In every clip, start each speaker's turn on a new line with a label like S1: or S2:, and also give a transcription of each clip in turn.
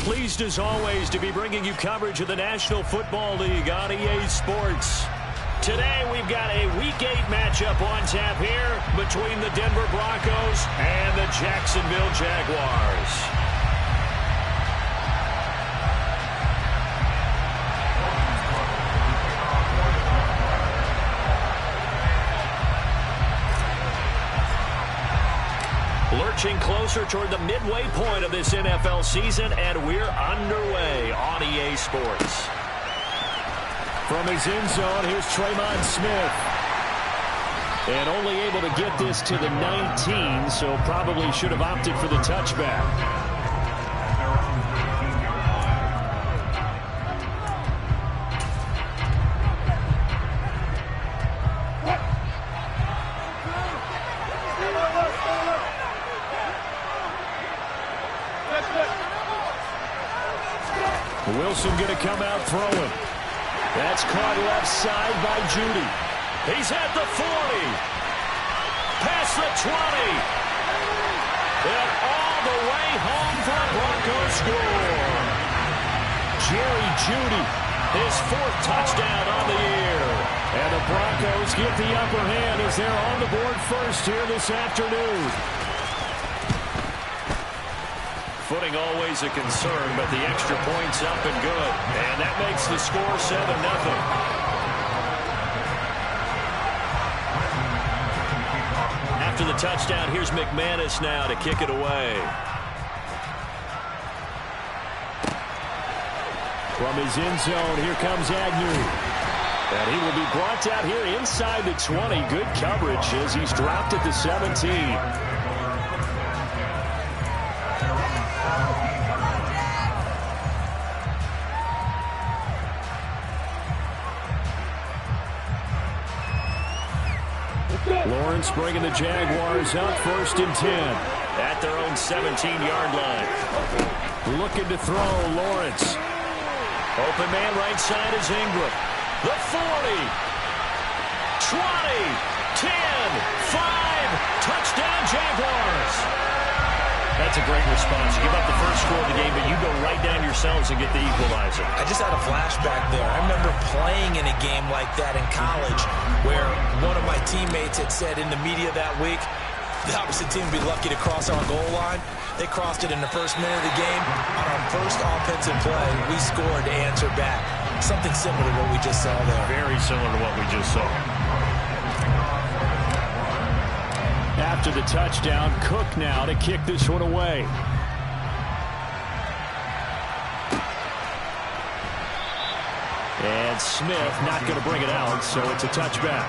S1: Pleased as always to be bringing you coverage of the National Football League on EA Sports. Today we've got a Week 8 matchup on tap here between the Denver Broncos and the Jacksonville Jaguars. Lurching closer toward the midway point of this NFL season, and we're underway on EA Sports.
S2: From his end zone, here's Tremon Smith. And only able to get this to the 19, so probably should have opted for the touchback. Wilson going to come out throwing. That's caught left side by Judy.
S1: He's at the 40. Past the 20. And all the way home for a Broncos score.
S2: Jerry Judy,
S1: his 4th touchdown on the year.
S2: And the Broncos get the upper hand as they're on the board first here this afternoon.
S1: Footing always a concern, but the extra point's up and good. And that makes the score 7-0. After the touchdown, here's McManus now to kick it away.
S2: From his end zone, here comes Agnew. And he will be brought out here inside the 20. Good coverage as he's dropped at the 17. Lawrence bringing the Jaguars up 1st and 10.
S1: At their own 17-yard line.
S2: Looking to throw, Lawrence.
S1: Open man right side is Ingram. The 40. 20. 10. 5. Touchdown Jaguars. That's a great response. You give up the first score of the game, but you go right down yourselves and get the equalizer.
S3: I just had a flashback there. I remember playing in a game like that in college where one of my teammates had said in the media that week, the opposite team would be lucky to cross our goal line. They crossed it in the first minute of the game. On our first offensive play, we scored to answer back. Something similar to what we just saw there.
S1: Very similar to what we just saw.
S2: After the touchdown, Cook now to kick this one away. And Smith not going to bring it out, so it's a touchback.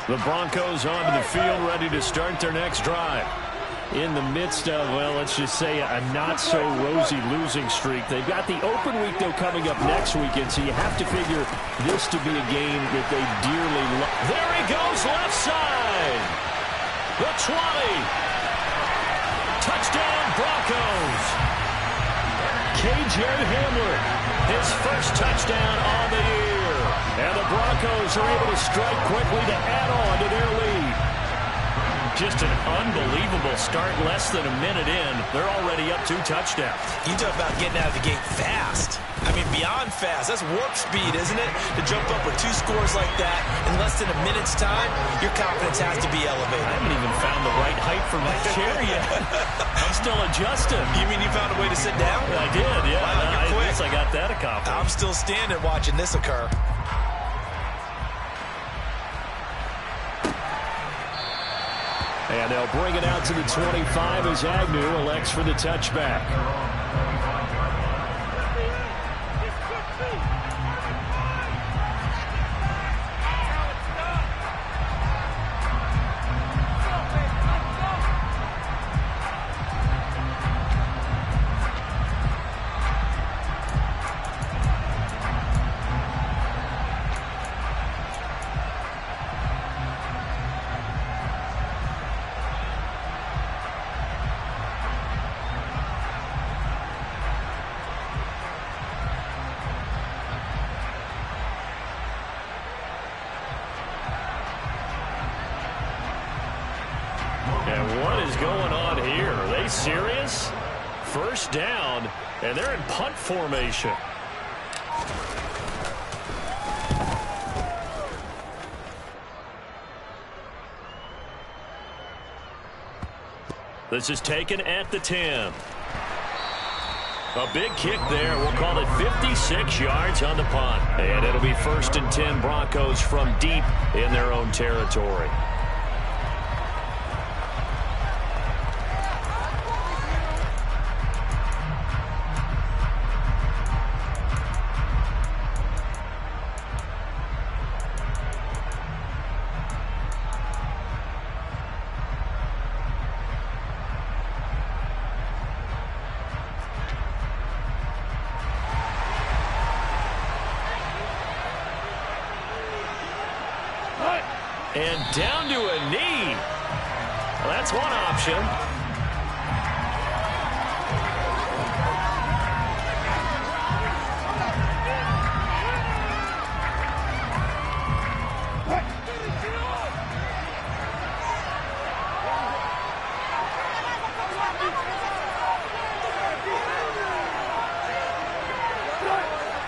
S1: The Broncos onto the field, ready to start their next drive.
S2: In the midst of, well, let's just say a not-so-rosy losing streak. They've got the open week, though, coming up next weekend, so you have to figure this to be a game that they dearly love.
S1: There he goes, left side. The 20. Touchdown, Broncos.
S2: K.J. Hamler,
S1: his first touchdown on the year.
S2: And the Broncos are able to strike quickly to add on to their lead.
S1: Just an unbelievable start. Less than a minute in, they're already up 2 touchdowns.
S3: You talk about getting out of the gate fast. I mean, beyond fast. That's warp speed, isn't it? To jump up with 2 scores like that in less than a minute's time, your confidence has to be elevated.
S1: I haven't even found the right height for my chair yet. I'm still adjusting.
S3: You mean you found a way to sit down?
S1: I did, yeah.
S3: Wow, you're quick.
S1: I guess I got that accomplished.
S3: I'm still standing watching this occur.
S2: And they'll bring it out to the 25 as Agnew elects for the touchback.
S1: And what is going on here? Are they serious? First down, and they're in punt formation. This is taken at the 10. A big kick there. We'll call it 56 yards on the punt. And it'll be 1st and 10 Broncos from deep in their own territory. And down to a knee. Well, that's one option.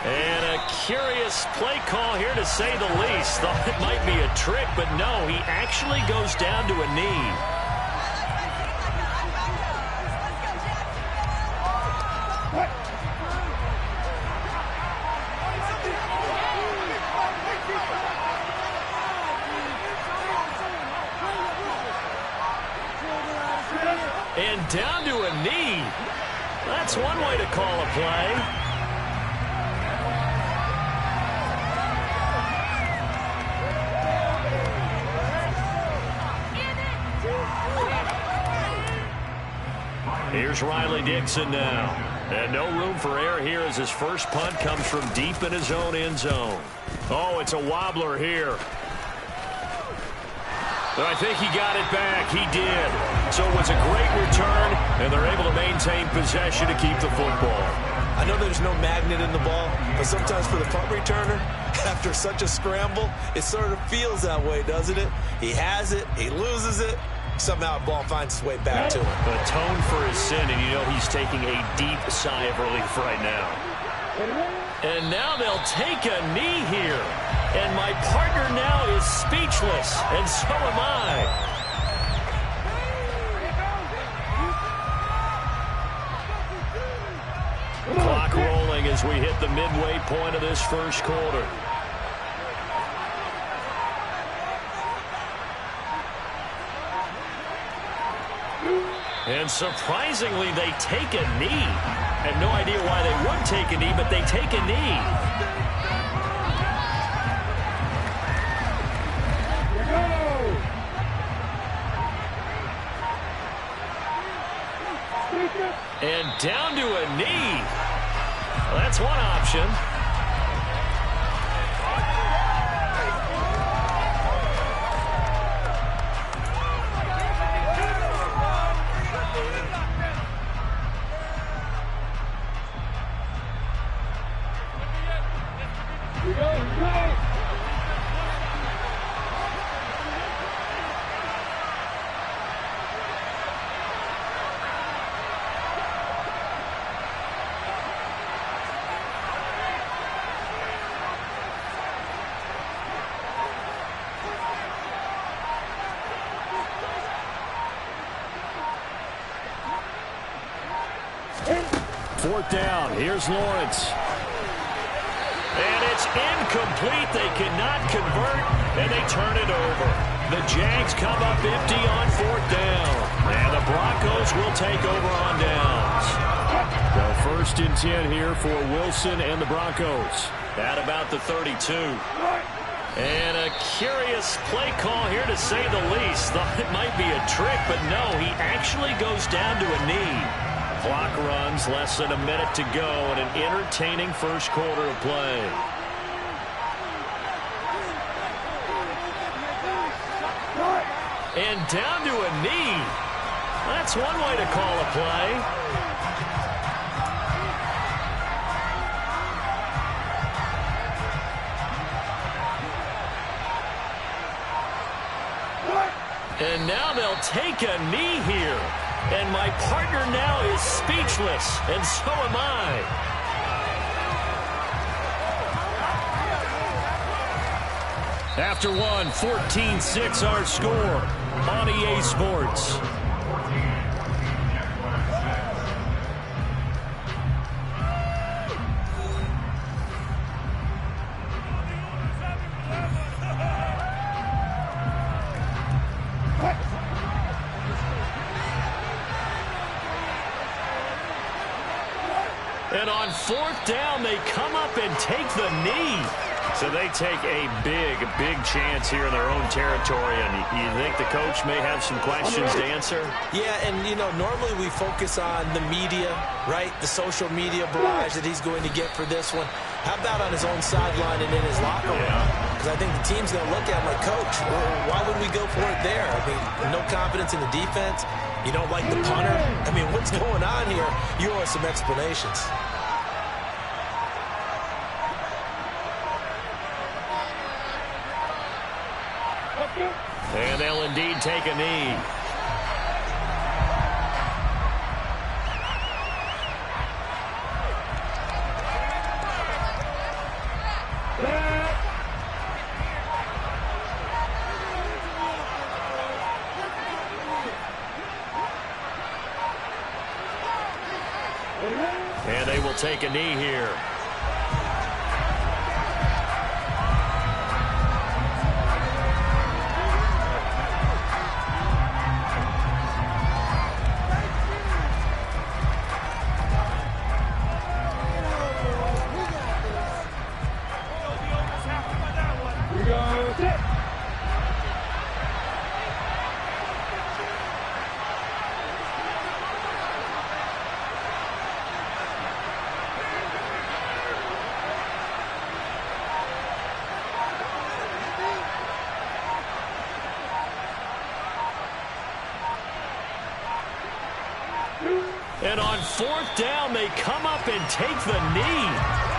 S1: And a curious play call here, to say the least. Thought it might be a trick, but no, he actually goes down to a knee. And down to a knee. That's one way to call a play. Here's Riley Dixon now. And no room for error here as his first punt comes from deep in his own end zone. Oh, it's a wobbler here. But I think he got it back. He did. So it was a great return, and they're able to maintain possession to keep the football.
S3: I know there's no magnet in the ball, but sometimes for the punt returner, after such a scramble, it sort of feels that way, doesn't it? He has it, he loses it, somehow the ball finds its way back to him.
S1: Atone for his sin, and you know he's taking a deep sigh of relief right now. And now they'll take a knee here. And my partner now is speechless, and so am I. Clock rolling as we hit the midway point of this first quarter. And surprisingly, they take a knee. I have no idea why they would take a knee, but they take a knee. And down to a knee. Well, that's one option. Fourth down. Here's Lawrence. And it's incomplete. They cannot convert, and they turn it over. The Jags come up empty on fourth down. And the Broncos will take over on downs. So 1st and 10 here for Wilson and the Broncos. At about the 32. And a curious play call here, to say the least. Thought it might be a trick, but no, he actually goes down to a knee. Clock runs, less than a minute to go, and an entertaining first quarter of play. And down to a knee. That's one way to call a play. And now they'll take a knee here. And my partner now is speechless, and so am I. After one, 14-6 our score on EA Sports. And on fourth down, they come up and take the knee. So they take a big chance here in their own territory. And you think the coach may have some questions to answer?
S3: Yeah, and, you know, normally we focus on the media, right? The social media barrage that he's going to get for this one. How about on his own sideline and in his locker room? Because I think the team's going to look at him like, Coach, why would we go for it there? I mean, no confidence in the defense. You don't like the punter? I mean, what's going on here? You owe us some explanations.
S1: And they'll indeed take a knee. And they will take a knee here. And on fourth down, they come up and take the knee.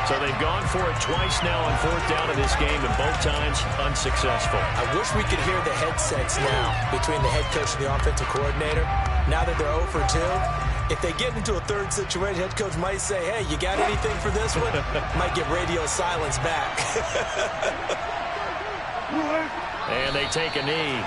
S1: So they've gone for it twice now on fourth down in this game, and both times unsuccessful.
S3: I wish we could hear the headsets now between the head coach and the offensive coordinator. Now that they're 0 for 2, if they get into a third situation, head coach might say, hey, you got anything for this one? Might get radio silence back.
S1: And they take a knee.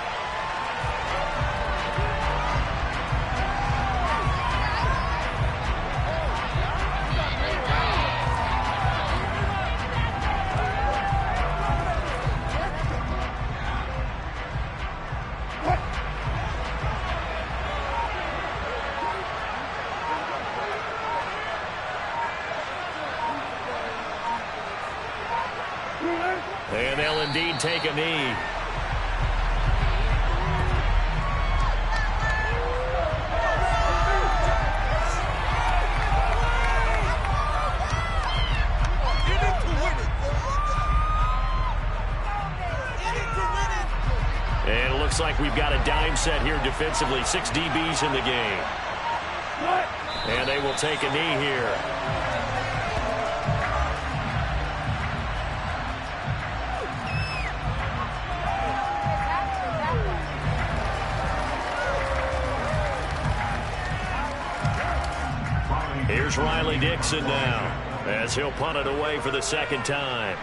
S1: And they'll indeed take a knee. And it looks like we've got a dime set here defensively. 6 DBs in the game. And they will take a knee here. Here's Riley Dixon now, as he'll punt it away for the second time.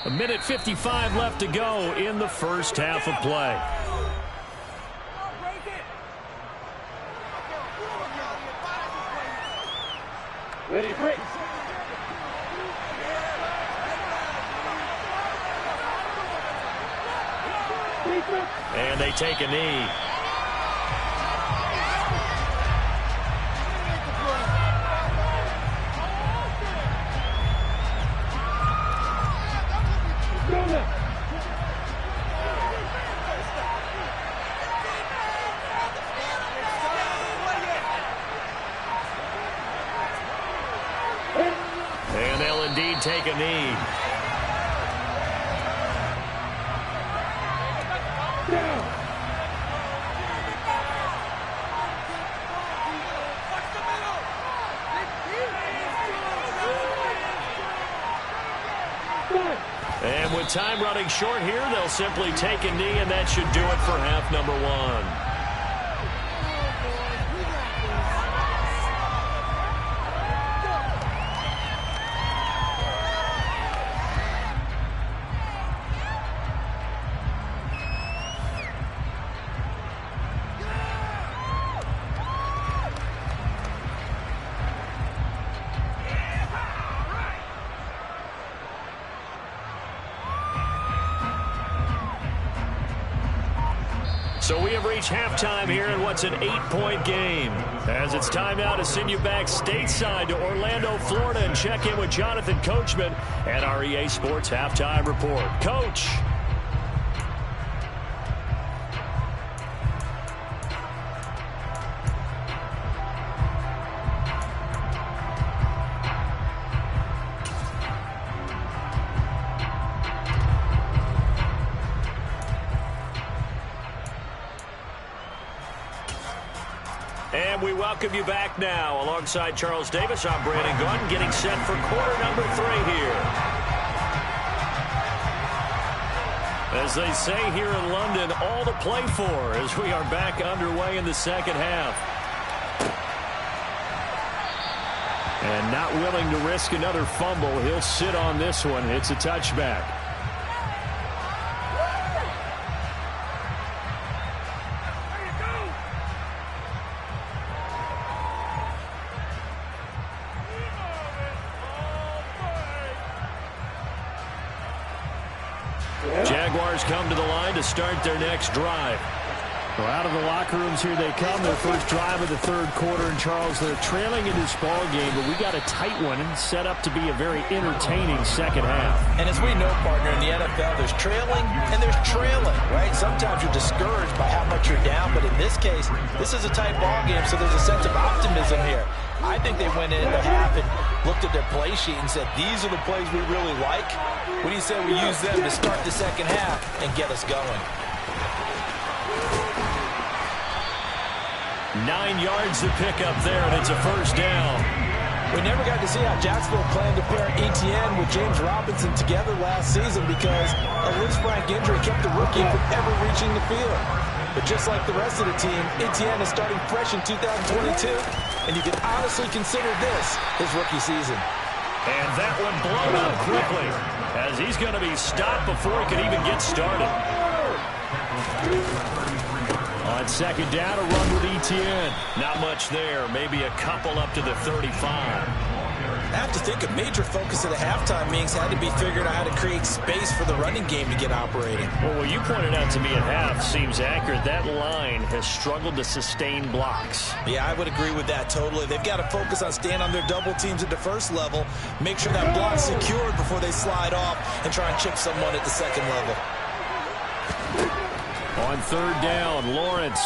S1: A minute 55 left to go in the first half of play.
S4: Ready, break.
S1: And they take a knee.
S4: Hey.
S1: indeed take a knee. And with time running short here, they'll simply take a knee, and that should do it for half number one. So we have reached halftime here in what's an 8-point game. As it's time now to send you back stateside to Orlando, Florida, and check in with Jonathan Coachman at our EA Sports Halftime Report. Coach. And we welcome you back now. Alongside Charles Davis, I'm Brandon Gunn, getting set for quarter number 3 here. As they say here in London, all to play for as we are back underway in the second half. And not willing to risk another fumble, he'll sit on this one. It's a touchback. Jaguars come to the line to start their next drive.
S2: Well, out of the locker rooms here they come. Their first drive of the third quarter. And, Charles, they're trailing in this ball game, but we got a tight one and set up to be a very entertaining second half.
S3: And as we know, partner, in the NFL, there's trailing and there's trailing, right? Sometimes you're discouraged by how much you're down, but in this case, this is a tight ball game, so there's a sense of optimism here. I think they went into half and looked at their play sheet and said, these are the plays we really like. What do you say we use them to start the second half and get us going?
S1: 9 yards to pick up there, and it's a first down.
S3: We never got to see how Jacksonville planned to pair Etienne with James Robinson together last season because a Lisfranc injury kept the rookie from ever reaching the field. But just like the rest of the team, Etienne is starting fresh in 2022, and you can honestly consider this his rookie season.
S1: And that one blown up quickly as he's going to be stopped before he can even get started.
S2: On second down, a run with Etienne.
S1: Not much there. Maybe a couple up to the 35.
S3: I have to think a major focus of the halftime meetings had to be figuring out how to create space for the running game to get operating.
S1: Well, what you pointed out to me at half seems accurate. That line has struggled to sustain blocks.
S3: Yeah, I would agree with that totally. They've got to focus on staying on their double teams at the first level, make sure that block's secured before they slide off and try and chip someone at the second level.
S2: On third down, Lawrence.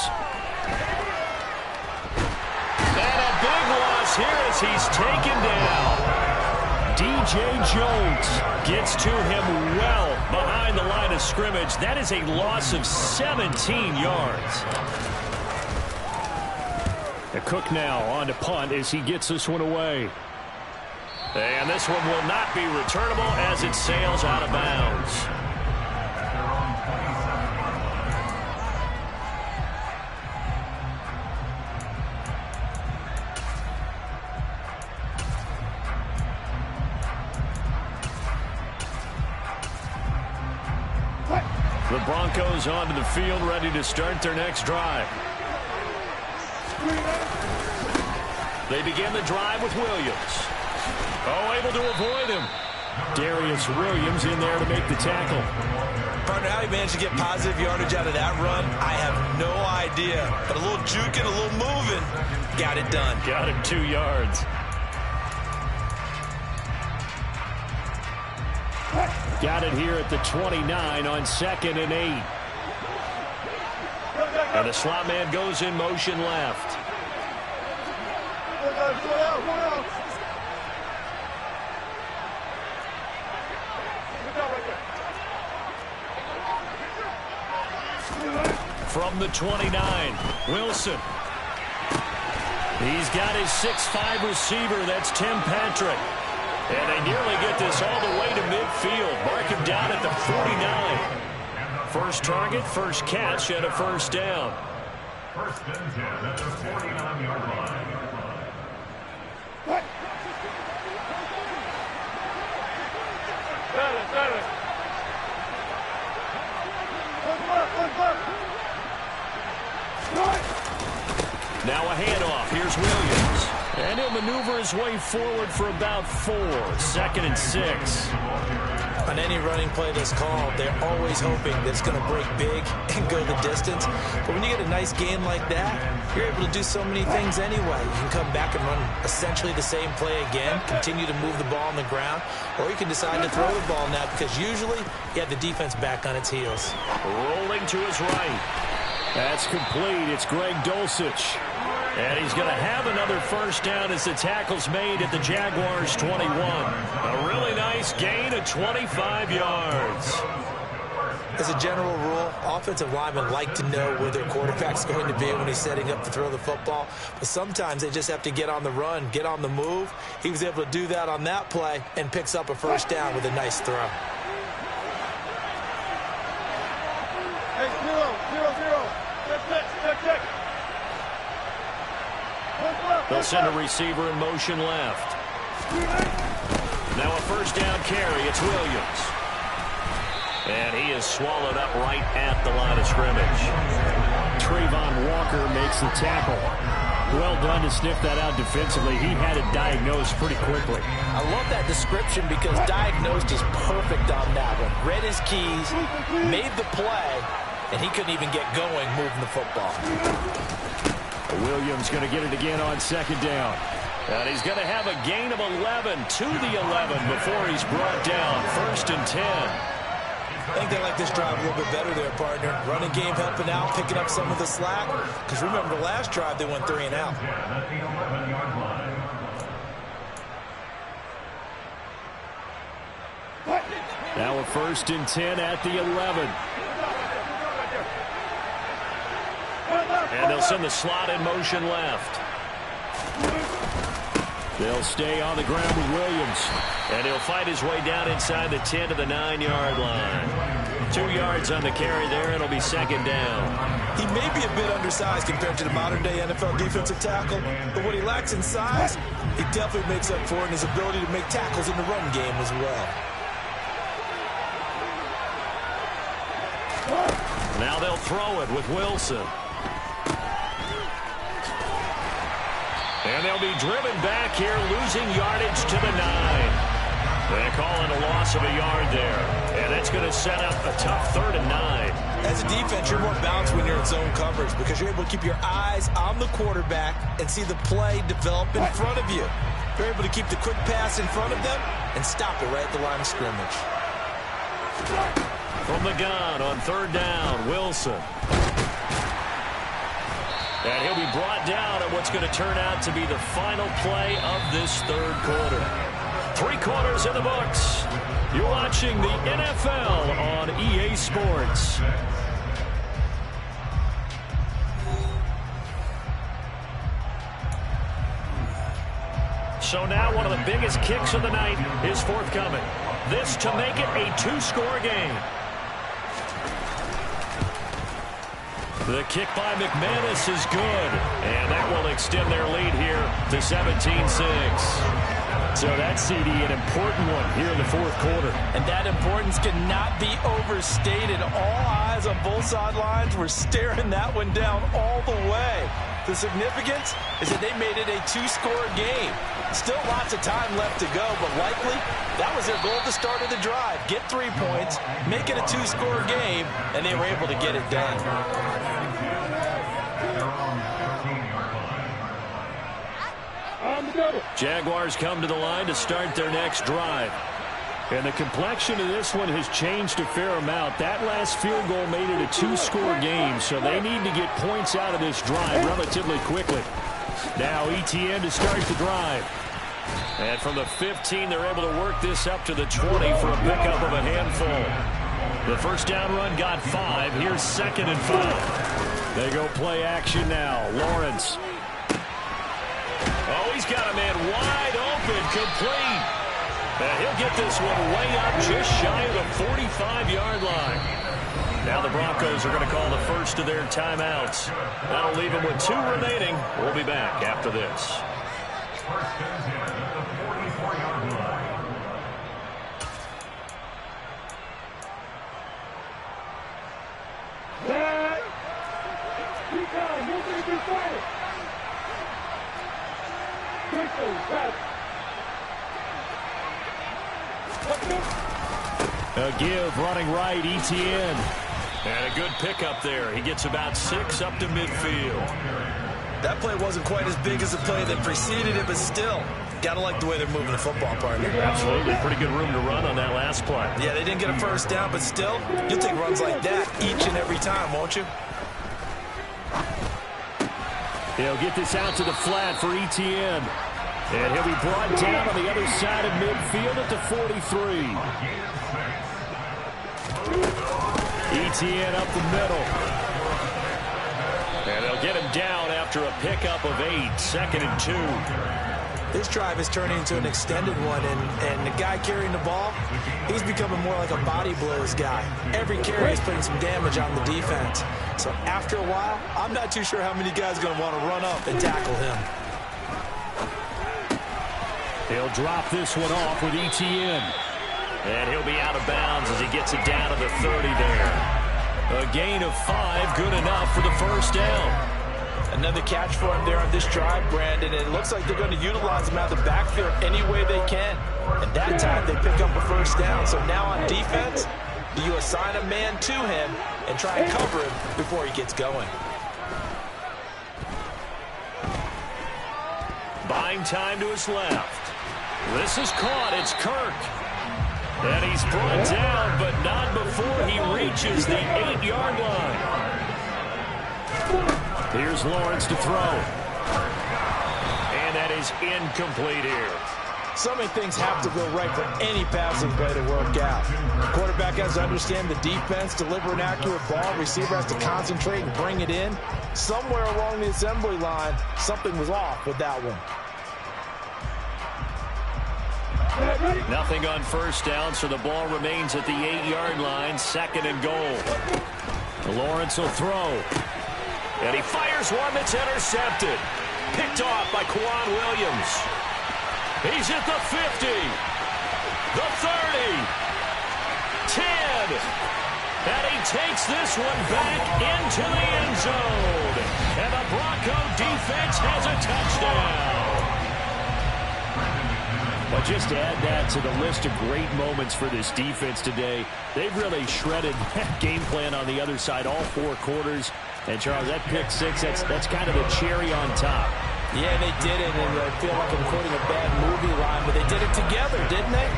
S1: And a big loss here as he's taken down.
S2: DJ Jones
S1: gets to him well behind the line of scrimmage. That is a loss of 17 yards.
S2: The Cook now on to punt as he gets this one away.
S1: And this one will not be returnable as it sails out of bounds. The Broncos onto the field, ready to start their next drive. They begin the drive with Williams. Oh, able to avoid him.
S2: Darius Williams in there to make the tackle.
S3: Partner, how he managed to get positive yardage out of that run, I have no idea. But a little juking, a little moving, got it done.
S1: Got him 2 yards.
S2: Got it here at the 29 on 2nd and 8.
S1: And the slot man goes in motion left. From the 29, Wilson. He's got his 6'5" receiver. That's Tim Patrick. And they nearly get this all the way to midfield. Mark him down at the 49. First target, first catch, and a first down.
S5: First and 10 at the 49-yard line.
S1: Now a handoff. Here's Williams. And he'll maneuver his way forward for about 4. 2nd and 6.
S3: On any running play that's called, they're always hoping that it's going to break big and go the distance. But when you get a nice gain like that, you're able to do so many things anyway. You can come back and run essentially the same play again, continue to move the ball on the ground, or you can decide to throw the ball now because usually you have the defense back on its heels.
S1: Rolling to his right. That's complete. It's Greg Dulcich. And he's going to have another first down as the tackle's made at the Jaguars' 21. A really nice gain of 25 yards.
S3: As a general rule, offensive linemen like to know where their quarterback's going to be when he's setting up to throw the football. But sometimes they just have to get on the run, get on the move. He was able to do that on that play and picks up a first down with a nice throw.
S4: Hey, 0-0-0. Check.
S1: They'll send a receiver in motion left. Now a first down carry. It's Williams. And he is swallowed up right at the line of scrimmage.
S2: Trayvon Walker makes the tackle. Well done to sniff that out defensively. He had it diagnosed pretty quickly.
S3: I love that description because diagnosed is perfect on that one. Read his keys, made the play, and he couldn't even get going moving the football.
S2: Williams going to get it again on 2nd down.
S1: And he's going to have a gain of 11 to the 11 before he's brought down. 1st and 10.
S3: I think they like this drive a little bit better there, partner. Running game helping out, picking up some of the slack. Because remember, the last drive, they went 3 and out.
S5: At the 11-yard line.
S2: Now a 1st and 10 at the 11.
S1: And they'll send the slot in motion left.
S2: They'll stay on the ground with Williams.
S1: And he'll fight his way down inside the 10 to the 9-yard line. 2 yards on the carry there. It'll be 2nd down.
S3: He may be a bit undersized compared to the modern-day NFL defensive tackle, but what he lacks in size, he definitely makes up for in his ability to make tackles in the run game as well.
S1: Now they'll throw it with Wilson. And they'll be driven back here, losing yardage to the 9. They call it a loss of a yard there. And that's going to set up a tough 3rd and 9.
S3: As a defense, you're more balanced when you're in zone coverage because you're able to keep your eyes on the quarterback and see the play develop in front of you. You're able to keep the quick pass in front of them and stop it right at the line of scrimmage.
S1: From the gun on 3rd down, Wilson. And he'll be brought down at what's going to turn out to be the final play of this 3rd quarter. 3 quarters in the books. You're watching the NFL on EA Sports. So now one of the biggest kicks of the night is forthcoming. This to make it a 2-score game. The kick by McManus is good, and that will extend their lead here to 17-6.
S2: So that, CD, an important one here in the 4th quarter.
S3: And that importance cannot be overstated. All eyes on both sidelines were staring that one down all the way. The significance is that they made it a 2-score game. Still lots of time left to go, but likely that was their goal at the start of the drive. Get 3 points, make it a 2-score game, and they were able to get it done.
S1: Jaguars come to the line to start their next drive.
S2: And the complexion of this one has changed a fair amount. That last field goal made it a 2-score game, so they need to get points out of this drive relatively quickly. Now ETN to start the drive.
S1: And from the 15, they're able to work this up to the 20 for a pickup of a handful.
S2: The first down run got 5. Here's 2nd and 5. They go play action now. Lawrence.
S1: Oh, he's got a man wide open, complete. And he'll get this one way up just shy of the 45-yard line. Now the Broncos are going to call the first of their timeouts. That'll leave them with 2 remaining. We'll be back after this.
S5: First and 10 at the 44-yard line.
S2: A give running right, ETN.
S1: And a good pickup there. He gets about 6 up to midfield.
S3: That play wasn't quite as big as the play that preceded it, but still, got to like the way they're moving the football, partner.
S1: Absolutely. Pretty good room to run on that last play.
S3: Yeah, they didn't get a first down, but still, you'll take runs like that each and every time, won't you?
S2: He'll get this out to the flat for ETN. And he'll be brought down on the other side of midfield at the 43. ETN up the middle.
S1: And they'll get him down after a pickup of 8. 2nd and 2.
S3: This drive is turning into an extended one, and the guy carrying the ball, he's becoming more like a body blows guy. Every carry is putting some damage on the defense. So after a while, I'm not too sure how many guys are going to want to run up and tackle him.
S2: He'll drop this one off with ETN.
S1: And he'll be out of bounds as he gets it down to the 30 there. A gain of 5, good enough for the first down.
S3: Another catch for him there on this drive, Brandon. And it looks like they're going to utilize him out of the backfield any way they can. And that time they pick up a first down. So now on defense, do you assign a man to him and try and cover him before he gets going?
S1: Buying time to his left. This is caught. It's Kirk. And he's brought down, but not before he reaches the 8-yard line.
S2: Here's Lawrence to throw.
S1: And that is incomplete here.
S3: So many things have to go right for any passing play to work out. Quarterback has to understand the defense, deliver an accurate ball. Receiver has to concentrate and bring it in. Somewhere along the assembly line, something was off with that one.
S1: Nothing on first down, so the ball remains at the 8-yard line. 2nd and goal.
S2: Lawrence will throw.
S1: And he fires one that's intercepted. Picked off by Quan Williams. He's at the 50. The 30. 10. And he takes this one back into the end zone. And the Bronco defense has a touchdown.
S2: But just to add that to the list of great moments for this defense today, they've really shredded that game plan on the other side all 4 quarters. And, Charles, that pick 6, that's kind of the cherry on top.
S3: Yeah, they did it, and I feel like I'm quoting a bad movie line, but they did it together, didn't they?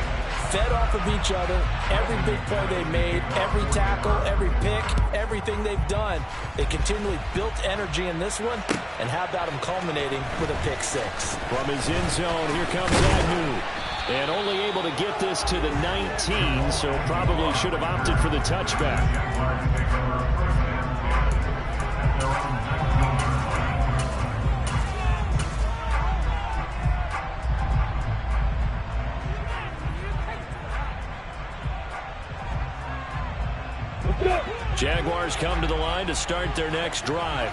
S3: Fed off of each other, every big play they made, every tackle, every pick, everything they've done. They continually built energy in this one, and how about them culminating with a pick 6?
S2: From his end zone, here comes Agnew. And only able to get this to the 19, so probably should have opted for the touchback. Jaguars come to the line to start their next drive.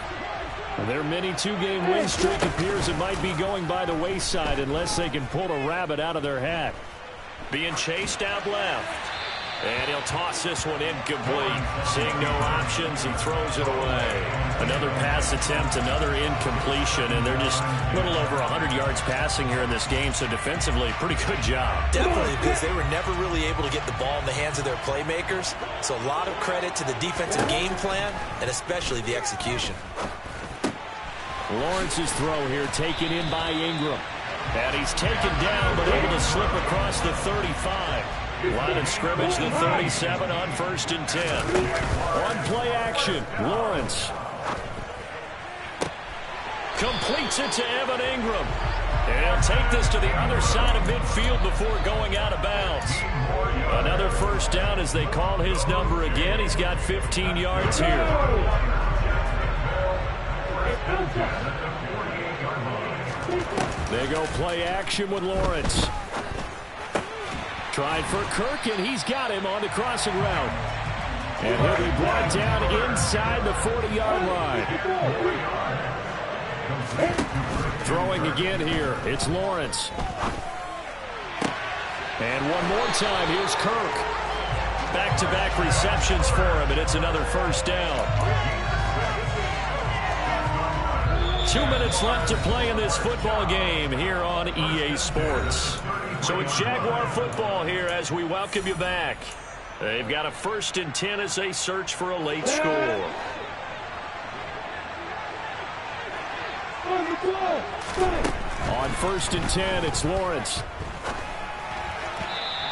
S2: Their mini 2-game win streak appears it might be going by the wayside unless they can pull a rabbit out of their hat.
S1: Being chased out left. And he'll toss this one incomplete. Seeing no options, he throws it away. Another pass attempt, another incompletion, and they're just a little over 100 yards passing here in this game, so defensively, pretty good job.
S3: Definitely, because they were never really able to get the ball in the hands of their playmakers. So a lot of credit to the defensive game plan, and especially the execution.
S2: Lawrence's throw here taken in by Ingram.
S1: And he's taken down, but able to slip across the 35. Line of scrimmage, the 37 on 1st and 10.
S2: On play action, Lawrence.
S1: Completes it to Evan Ingram. And he'll take this to the other side of midfield before going out of bounds. Another first down as they call his number again. He's got 15 yards here. They go play action with Lawrence. Tried for Kirk, and he's got him on the crossing route. And he'll be brought down inside the 40-yard line. Throwing again here. It's Lawrence. And one more time, here's Kirk. Back-to-back receptions for him, and it's another first down. 2 minutes left to play in this football game here on EA Sports. So it's Jaguar football here as we welcome you back. They've got a 1st and 10 as they search for a late score. On 1st and 10, it's Lawrence.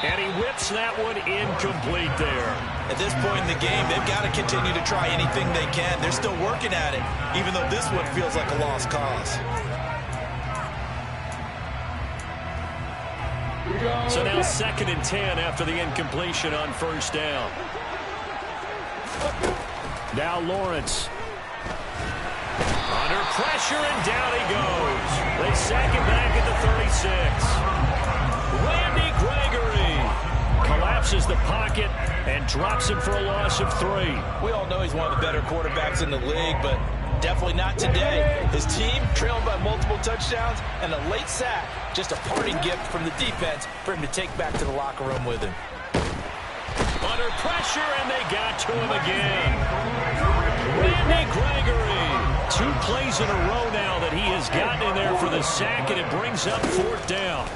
S1: And he whips that one incomplete there.
S3: At this point in the game, they've got to continue to try anything they can. They're still working at it, even though this one feels like a lost cause.
S1: So now 2nd and 10 after the incompletion on 1st down. Now Lawrence. Under pressure, and down he goes. They sack him back at the 36. Randy Gregory collapses the pocket and drops him for a loss of 3.
S3: We all know he's one of the better quarterbacks in the league, but definitely not today. His team trailing by multiple touchdowns, and a late sack, just a parting gift from the defense for him to take back to the locker room with him.
S1: Under pressure, and they got to him again. Randy Gregory. 2 plays in a row now that he has gotten in there for the sack, and it brings up 4th down.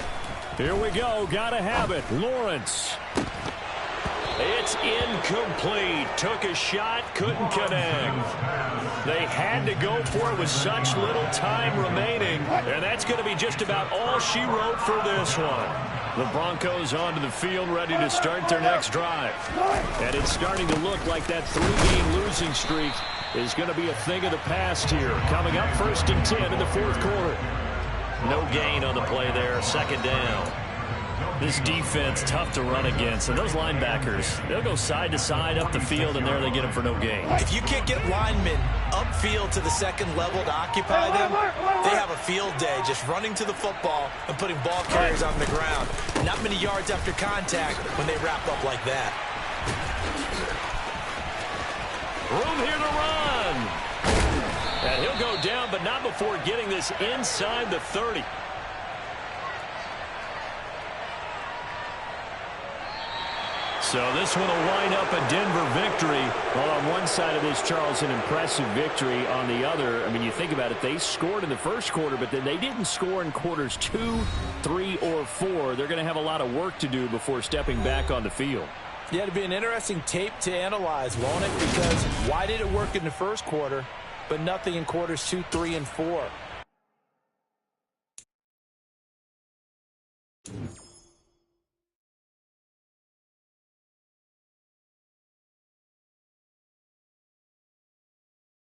S1: Here we go. Got to have it. Lawrence. It's incomplete. Took a shot, couldn't connect. They had to go for it with such little time remaining, and that's going to be just about all she wrote for this one. The Broncos onto the field, ready to start their next drive. And it's starting to look like that 3-game losing streak is going to be a thing of the past here. Coming up 1st and 10 in the 4th quarter. No gain on the play there. 2nd down. This defense tough to run against, and those linebackers, they'll go side to side up the field, and there they get them for no gain.
S3: If you can't get linemen upfield to the 2nd level to occupy them, they have a field day just running to the football and putting ball carriers on the ground. Not many yards after contact when they wrap up like that.
S1: Room here to run. And he'll go down, but not before getting this inside the 30. So this one will wind up a Denver victory. Well, on one side of this, Charles, an impressive victory. On the other, I mean, you think about it, they scored in the 1st quarter, but then they didn't score in quarters 2, 3, or 4. They're going to have a lot of work to do before stepping back on the field.
S3: Yeah, it'll be an interesting tape to analyze, won't it? Because why did it work in the 1st quarter, but nothing in quarters 2, 3, and 4?